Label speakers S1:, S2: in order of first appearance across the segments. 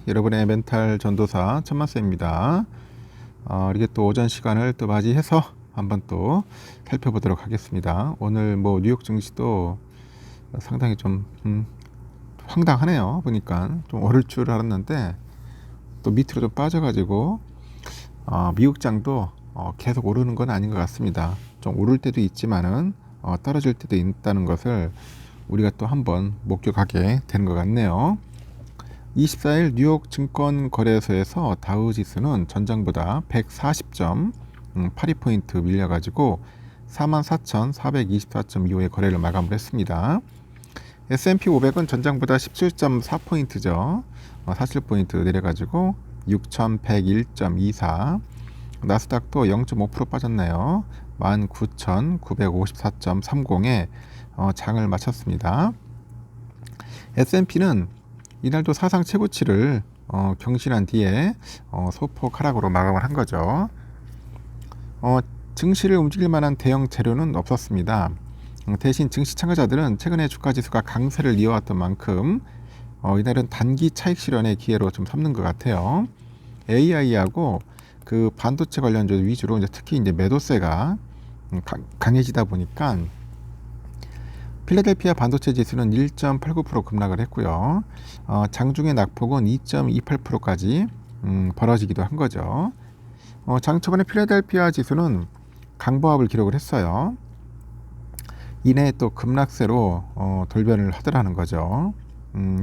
S1: 여러분의 멘탈 전도사 천만쌤입니다. 이렇게 또 오전 시간을 또 맞이해서 한번 또 살펴보도록 하겠습니다. 오늘 뭐 뉴욕 증시도 상당히 좀 황당하네요. 보니까 좀 오를 줄 알았는데 또 밑으로 좀 빠져가지고 미국장도 계속 오르는 건 아닌 것 같습니다. 좀 오를 때도 있지만은 떨어질 때도 있다는 것을 우리가 또 한번 목격하게 되는 것 같네요. 24일 뉴욕 증권거래소에서 다우 지수는 전장보다 140점, 82포인트 밀려가지고 44,424.25의 거래를 마감을 했습니다. S&P 500은 전장보다 17.4포인트죠. 47포인트 내려가지고 6,101.24. 나스닥도 0.5% 빠졌네요. 19,954.30에 장을 마쳤습니다. S&P는 이날도 사상 최고치를 경신한 뒤에 소폭 하락으로 마감을 한 거죠. 증시를 움직일 만한 대형 재료는 없었습니다. 대신 증시 참가자들은 최근에 주가지수가 강세를 이어왔던 만큼 이날은 단기 차익 실현의 기회로 좀 삼는 것 같아요. AI하고 그 반도체 관련주 위주로 특히 매도세가 강해지다 보니까 필라델피아 반도체 지수는 1.89% 급락을 했고요. 장중의 낙폭은 2.28%까지 벌어지기도 한 거죠. 장 초반에 필라델피아 지수는 강보합을 기록을 했어요. 이내 또 급락세로 돌변을 하더라는 거죠.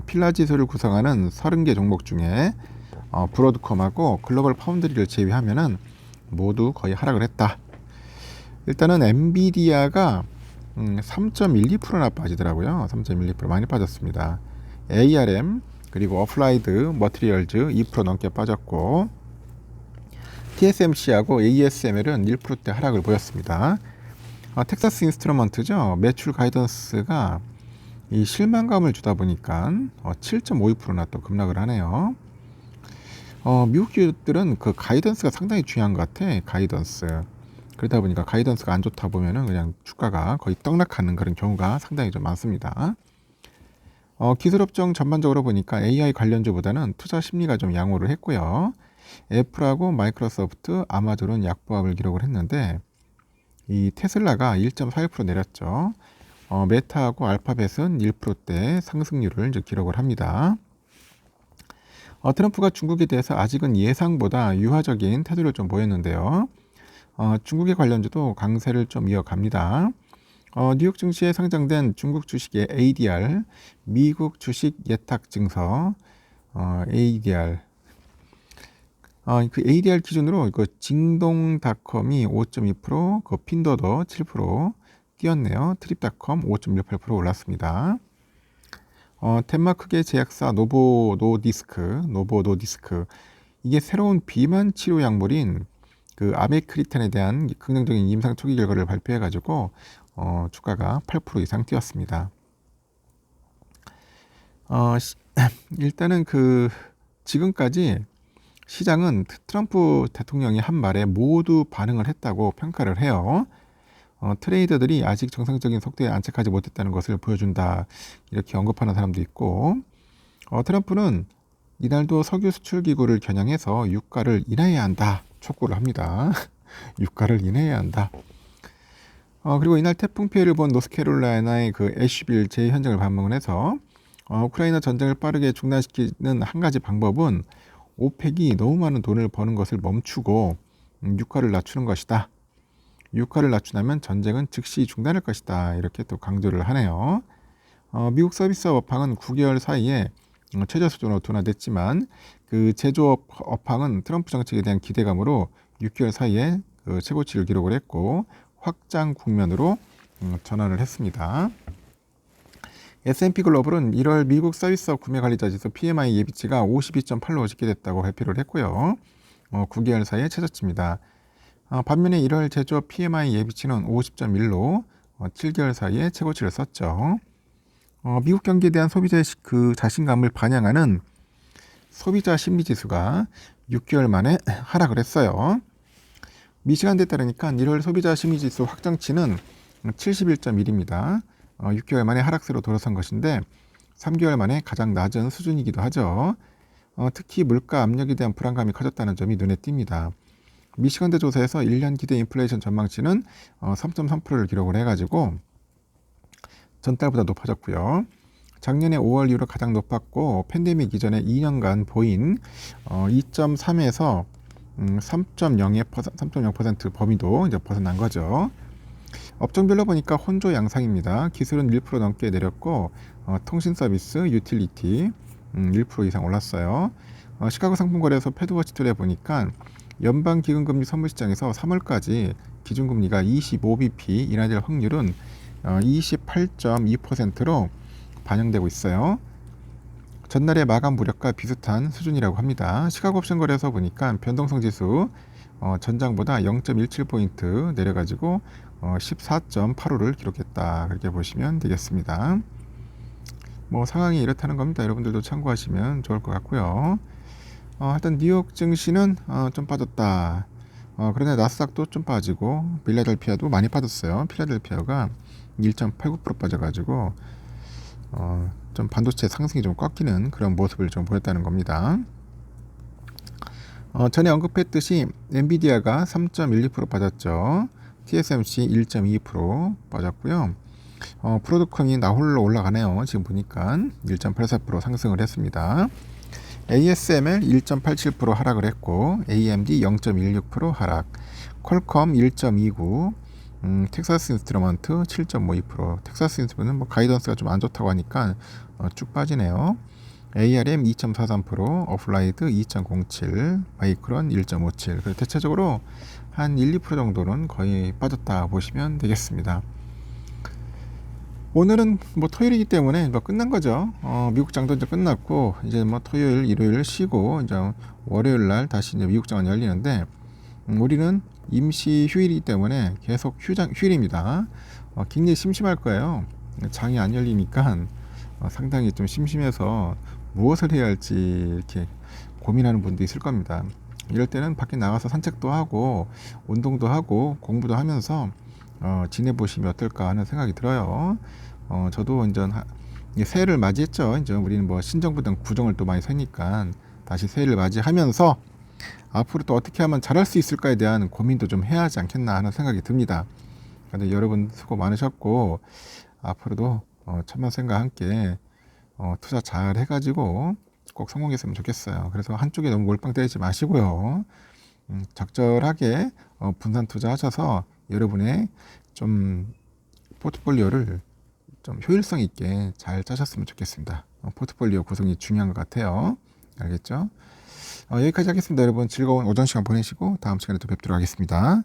S1: 필라 지수를 구성하는 30개 종목 중에 브로드컴하고 글로벌 파운드리를 제외하면은 모두 거의 하락을 했다. 일단은 엔비디아가 3.12%나 빠지더라고요. 3.12% 많이 빠졌습니다. ARM 그리고 어플라이드 머티리얼즈 2% 넘게 빠졌고 TSMC하고 ASML은 1%대 하락을 보였습니다. 텍사스 인스트루먼트죠. 매출 가이던스가 이 실망감을 주다 보니까 7.52%나 또 급락을 하네요. 미국 기업들은 그 가이던스가 상당히 중요한 것 같아. 가이던스. 그러다 보니까 가이던스가 안 좋다 보면은 그냥 주가가 거의 떡락하는 그런 경우가 상당히 좀 많습니다. 기술업종 전반적으로 보니까 AI 관련주보다는 투자 심리가 좀 양호를 했고요. 애플하고 마이크로소프트, 아마존은 약보합을 기록을 했는데 이 테슬라가 1.41% 내렸죠. 메타하고 알파벳은 1%대 상승률을 이제 기록을 합니다. 트럼프가 중국에 대해서 아직은 예상보다 유화적인 태도를 좀 보였는데요. 중국의 관련주도 강세를 좀 이어갑니다. 뉴욕 증시에 상장된 중국 주식의 ADR, 미국 주식 예탁 증서, ADR. 그 ADR 기준으로 그 징동닷컴이 5.2%, 그 핀더더 7% 뛰었네요. 트립닷컴 5.18% 올랐습니다. 덴마크계 제약사 노보노디스크 이게 새로운 비만 치료 약물인 그 아메크리탄에 대한 긍정적인 임상 초기 결과를 발표해 가지고 주가가 8% 이상 뛰었습니다. 일단은 그 지금까지 시장은 트럼프 대통령이 한 말에 모두 반응을 했다고 평가를 해요. 트레이더들이 아직 정상적인 속도에 안착하지 못했다는 것을 보여준다 이렇게 언급하는 사람도 있고 트럼프는 이날도 석유 수출 기구를 겨냥해서 유가를 인하해야 한다 촉구를 합니다. 유가를 인하해야 한다. 그리고 이날 태풍 피해를 본 노스캐롤라이나의 그 애쉬빌 제 현장을 방문을 해서 우크라이나 전쟁을 빠르게 중단시키는 한 가지 방법은 오펙이 너무 많은 돈을 버는 것을 멈추고 유가를 낮추는 것이다. 유가를 낮추려면 전쟁은 즉시 중단할 것이다. 이렇게 또 강조를 하네요. 미국 서비스업 업황은 9개월 사이에 최저 수준으로 둔화됐지만 그 제조업 업황은 트럼프 정책에 대한 기대감으로 6개월 사이에 그 최고치를 기록을 했고 확장 국면으로 전환을 했습니다. S&P 글로벌은 1월 미국 서비스업 구매관리자 지수 PMI 예비치가 52.8로 집계됐다고 발표를 했고요. 9개월 사이에 최저치입니다. 반면에 1월 제조업 PMI 예비치는 50.1로 7개월 사이에 최고치를 썼죠. 미국 경기에 대한 소비자의 그 자신감을 반영하는 소비자 심리지수가 6개월 만에 하락을 했어요. 미시간대에 따르니까 1월 소비자 심리지수 확정치는 71.1입니다. 6개월 만에 하락세로 돌아선 것인데 3개월 만에 가장 낮은 수준이기도 하죠. 특히 물가 압력에 대한 불안감이 커졌다는 점이 눈에 띕니다. 미시건대 조사에서 1년 기대 인플레이션 전망치는 3.3%를 기록을 해가지고 전달보다 높아졌고요. 작년에 5월 이후로 가장 높았고 팬데믹 이전에 2년간 보인 2.3에서 3.0% 범위도 이제 벗어난 거죠. 업종별로 보니까 혼조 양상입니다. 기술은 1% 넘게 내렸고 통신 서비스, 유틸리티 1% 이상 올랐어요. 시카고 상품거래소 패드워치 툴에 보니까 연방기금금리 선물시장에서 3월까지 기준금리가 25bp 인하될 확률은 28.2%로 반영되고 있어요. 전날의 마감 무렵과 비슷한 수준이라고 합니다. 시카고 옵션 거래소 보니까 변동성 지수 전장보다 0.17포인트 내려가지고 14.85를 기록했다. 그렇게 보시면 되겠습니다. 뭐 상황이 이렇다는 겁니다. 여러분들도 참고하시면 좋을 것 같고요. 하여튼 뉴욕 증시는 좀 빠졌다. 그런데 나스닥도 좀 빠지고 필라델피아도 많이 빠졌어요. 필라델피아가 1.89% 빠져가지고 좀 반도체 상승이 좀 꺾이는 그런 모습을 좀 보였다는 겁니다. 전에 언급했듯이 엔비디아가 3.12% 빠졌죠. TSMC 1.2% 빠졌고요. 브로드컴이 나홀로 올라가네요. 지금 보니까 1.84% 상승을 했습니다. ASML 1.87% 하락을 했고 AMD 0.16% 하락, 퀄컴 1.29%, 텍사스 인스트루먼트 7.52%. 텍사스 인스트루먼트는 뭐 가이던스가 좀 안 좋다고 하니까 쭉 빠지네요. ARM 2.43%, 어플라이드 2.07%, 마이크론 1.57%. 그래서 대체적으로 한 1, 2% 정도는 거의 빠졌다 보시면 되겠습니다. 오늘은 뭐 토요일이기 때문에 뭐 끝난 거죠. 미국 장도 이제 끝났고 이제 뭐 토요일, 일요일 쉬고 이제 월요일 날 다시 이제 미국 장은 열리는데 우리는 임시 휴일이기 때문에 계속 휴일입니다. 굉장히 심심할 거예요. 장이 안 열리니까 상당히 좀 심심해서 무엇을 해야 할지 이렇게 고민하는 분도 있을 겁니다. 이럴 때는 밖에 나가서 산책도 하고 운동도 하고 공부도 하면서 지내보시면 어떨까 하는 생각이 들어요. 저도 이제 새해를 맞이했죠. 이제 우리는 뭐 신정부 등 구정을 또 많이 세니까 다시 새해를 맞이하면서 앞으로 또 어떻게 하면 잘할 수 있을까에 대한 고민도 좀 해야 하지 않겠나 하는 생각이 듭니다. 근데 여러분 수고 많으셨고 앞으로도 천만생과 함께 투자 잘 해가지고 꼭 성공했으면 좋겠어요. 그래서 한쪽에 너무 몰빵 때리지 마시고요. 적절하게 분산 투자하셔서 여러분의 좀 포트폴리오를 좀 효율성 있게 잘 짜셨으면 좋겠습니다. 포트폴리오 구성이 중요한 것 같아요. 알겠죠? 여기까지 하겠습니다. 여러분 즐거운 오전 시간 보내시고 다음 시간에 또 뵙도록 하겠습니다.